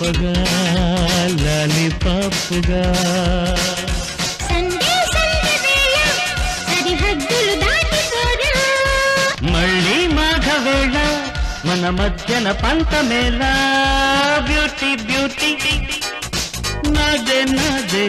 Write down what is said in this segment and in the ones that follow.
గొప్పగా లాలిపాపుగా మళ్ళీ మాఘవేళ మన మధ్యన పంతమేలా బ్యూటీ బ్యూటీ నాదే నాదే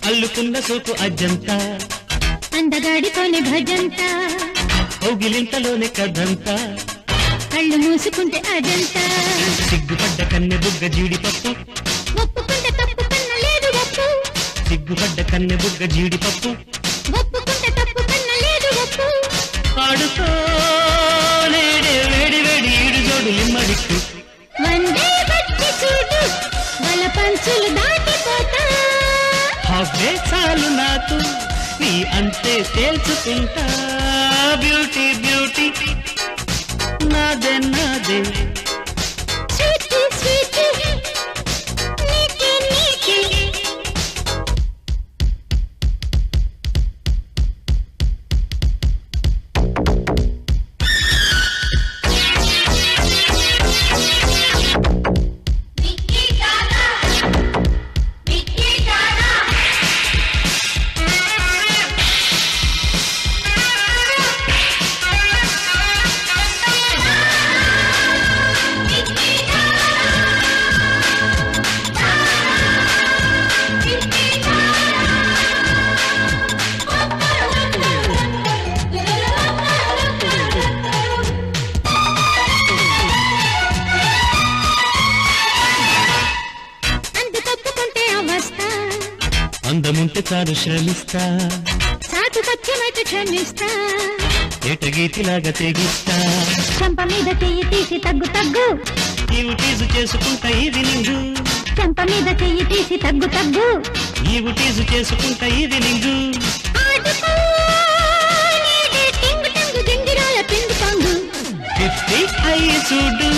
అల్లుకున్న సోకు అజ్జంతా అందగాడితోనే భజంతా కౌగిలింతలోనే కథంతా కళ్ళు మూసుకుంటే అజంతా సిగ్గుపడ్డ కన్నె బుగ్గ జీడిపప్పు ఒప్పుకుంటే తప్పు కన్నా లేదు ఒప్పు సిగ్గుపడ్డ కన్నె బుగ్గ జీడిపప్పు ఒప్పుకుంటే తప్పు కన్నా లేదు ఒప్పు పాడుతో నేడే వేడి వేడి ఈడు జోడు ఇమ్మడిక్కు వందే బట్టి చూడు వల పంచులు దాటిపోతా అవే చాలు నాకు నీ అంతే తేల్చుకుంటా బ్యూటీ బ్యూటీ నాదే నాదే స్వీటీ స్వీటీ నీకే నీకే అందముంటే చాలు శ్రమిస్తా సాటు పచ్చమైతే క్షమిస్తా ఏటగీతిలాగా తెగిస్తా చెంప మీద చెయ్యి తీసి తగ్గు తగ్గు నీవు టీజు చేసుకుంటా ఇది నింగు చెంప మీద చెయ్యి తీసి తగ్గు తగ్గు నీవు టీజు చేసుకుంటా ఇది నింగు ఆడుకో నీడే టింగు టింగు గింగిరాల పిండి పంగు 50 అయ్యి చూడు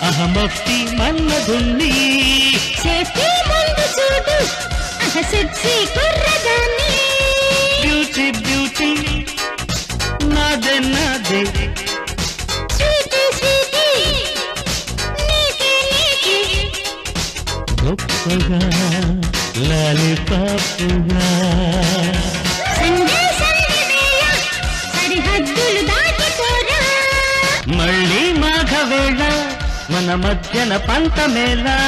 అహమఫ్తి మన్నదుంది సేఫ్టీ ముందు చూడు సెక్సీ కుర్రదాన్ని బ్యూటీ బ్యూటీ నాదే నాదే స్వీటీ స్వీటీ నీకే నీకే గొప్పగా లాలిపాపుగా సండే సండే వేళ సరిహద్దులు దాటిపోరా మళ్ళీ మాఘవేళ మన మధ్యన పంతమేలా